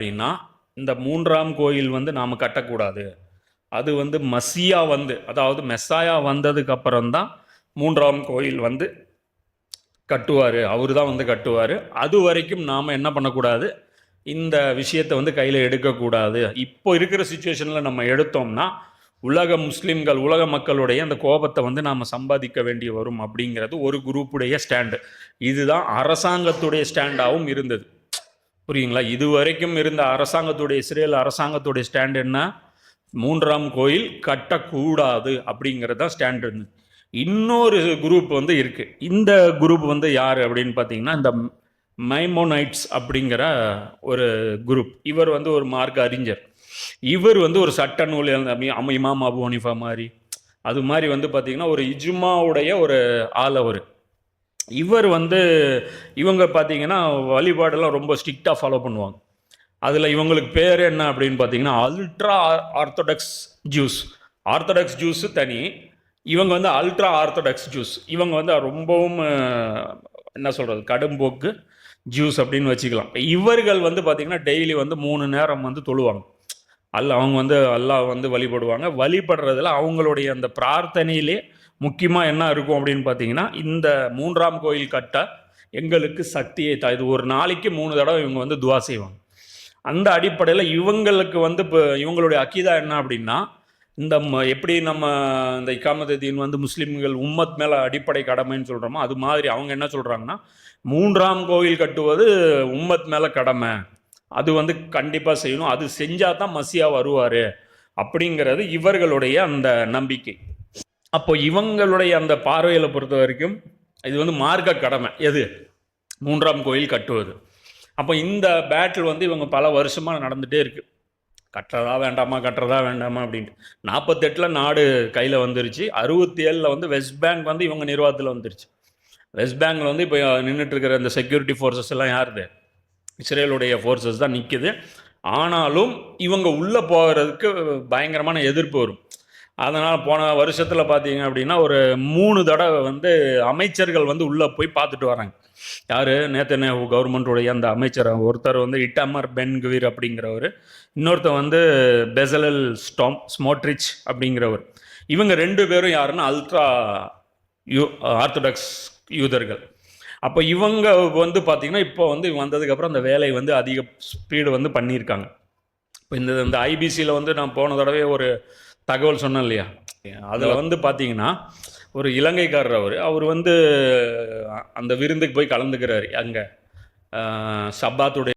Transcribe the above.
அப்படின்னா இந்த மூன்றாம் கோயில் வந்து நாம் கட்டக்கூடாது. அது வந்து மசியா வந்து, அதாவது மெஸ்ஸாயா வந்ததுக்கு அப்புறம்தான் மூன்றாம் கோயில் வந்து கட்டுவார். அவர் தான் வந்து கட்டுவார். அது வரைக்கும் நாம் என்ன பண்ணக்கூடாது, இந்த விஷயத்தை வந்து கையில் எடுக்கக்கூடாது. இப்போ இருக்கிற சுச்சுவேஷனில் நம்ம எடுத்தோம்னா உலக முஸ்லீம்கள், உலக மக்களுடைய அந்த கோபத்தை வந்து நாம் சம்பாதிக்க வேண்டி வரும் அப்படிங்கிறது ஒரு குரூப்புடைய ஸ்டாண்டு. இதுதான் அரசாங்கத்துடைய ஸ்டாண்டாகவும் இருந்தது. புரியுங்களா? இதுவரைக்கும் இருந்த அரசாங்கத்துடைய, இஸ்ரேல் அரசாங்கத்துடைய ஸ்டாண்ட் என்ன? மூன்றாம் கோயில் கட்டக்கூடாது அப்படிங்கிறது தான் ஸ்டாண்ட் இருந்தது. இன்னொரு குரூப் வந்து இருக்கு. இந்த குரூப் வந்து யார் அப்படின்னு பார்த்தீங்கன்னா, இந்த மைமோனைட்ஸ் அப்படிங்கிற ஒரு குரூப். இவர் வந்து ஒரு மார்க்க அறிஞர். இவர் வந்து ஒரு சட்ட நூல் இமாம் அபு ஹனீஃபா மாதிரி, அது மாதிரி வந்து பார்த்தீங்கன்னா ஒரு இஜ்மாவுடைய ஒரு ஆள் அவர். இவர் வந்து இவங்க பார்த்தீங்கன்னா வழிபாடெல்லாம் ரொம்ப ஸ்ட்ரிக்டாக ஃபாலோ பண்ணுவாங்க. அதில் இவங்களுக்கு பேர் என்ன அப்படின்னு பார்த்தீங்கன்னா ultra orthodox juice. Orthodox juice தனி, இவங்க வந்து அல்ட்ரா ஆர்த்தடாக்ஸ் ஜூஸ். இவங்க வந்து ரொம்பவும் என்ன சொல்கிறது, கடும்போக்கு ஜூஸ் அப்படின்னு வச்சுக்கலாம். இவர்கள் வந்து பார்த்திங்கன்னா டெய்லி வந்து 3 நேரம் வந்து தொழுவாங்க. அவங்க வந்து அல்லாஹ் வந்து வழிபடுவாங்க. வழிபடுறதுல அவங்களுடைய அந்த பிரார்த்தனையிலே முக்கியமாக என்ன இருக்கும் அப்படின்னு பார்த்தீங்கன்னா, இந்த மூன்றாம் கோயில் கட்ட எங்களுக்கு சக்தியை இது ஒரு நாளைக்கு 3 தடவை இவங்க வந்து துவா செய்வாங்க. அந்த அடிப்படையில் இவங்களுக்கு வந்து இப்போ இவங்களுடைய அக்கீதா என்ன அப்படின்னா, இந்த எப்படி நம்ம இந்த இக்காமத்து தீன் வந்து முஸ்லீம்கள் உம்மத் மேலே அடிப்படை கடமைன்னு சொல்கிறோமோ, அது மாதிரி அவங்க என்ன சொல்கிறாங்கன்னா, மூன்றாம் கோயில் கட்டுவது உம்மத் மேலே கடமை, அது வந்து கண்டிப்பாக செய்யணும், அது செஞ்சால் தான் மசியா வருவார் அப்படிங்கிறது இவர்களுடைய அந்த நம்பிக்கை. அப்போ இவங்களுடைய அந்த பார்வையில் பொறுத்த வரைக்கும் இது வந்து மார்க்க கடமை, எது மூன்றாம் கோயில் கட்டுவது. அப்போ இந்த பேட்டில் வந்து இவங்க பல வருஷமாக நடந்துகிட்டே இருக்குது. கட்டுறதா வேண்டாமா, கட்டுறதா வேண்டாமா அப்படின்ட்டு. 48 நாடு கையில் வந்துருச்சு. 67 வந்து வெஸ்ட் பேங்க் வந்து இவங்க நிர்வாகத்தில் வந்துருச்சு. வெஸ்ட் பேங்கில் வந்து இப்போ நின்றுட்டு இருக்கிற இந்த செக்யூரிட்டி ஃபோர்ஸஸ் எல்லாம் யாருது? இஸ்ரேலுடைய ஃபோர்ஸஸ் தான் நிற்குது. ஆனாலும் இவங்க உள்ளே போகிறதுக்கு பயங்கரமான எதிர்ப்பு வரும். அதனால் போன வருஷத்தில் பார்த்தீங்க அப்படின்னா ஒரு 3 தடவை வந்து அமைச்சர்கள் வந்து உள்ளே போய் பார்த்துட்டு வராங்க. யார்? நேத்தன்யாஹூ கவர்மெண்ட்டுடைய அந்த அமைச்சர். ஒருத்தர் வந்து இட்டாமர் பென்குவிர் அப்படிங்கிறவர், இன்னொருத்தர் வந்து பெசலல் ஸ்மோட்ரிச் அப்படிங்கிறவர். இவங்க 2 பேரும் யாருன்னா அல்ட்ரா ஆர்த்தடாக்ஸ் யூதர்கள். அப்போ இவங்க வந்து பார்த்திங்கன்னா இப்போ வந்து வந்ததுக்கப்புறம் அந்த வேலையை வந்து அதிக ஸ்பீடு வந்து பண்ணியிருக்காங்க. இப்போ இந்த ஐபிசியில் வந்து நான் போன தடவை ஒரு தகவல் சொன்னேன் இல்லையா, அதில் வந்து பார்த்தீங்கன்னா ஒரு இலங்கைக்காரர். அவர் வந்து அந்த விருந்துக்கு போய் கலந்துக்கிறாரு. அங்கே சப்பாத்துடைய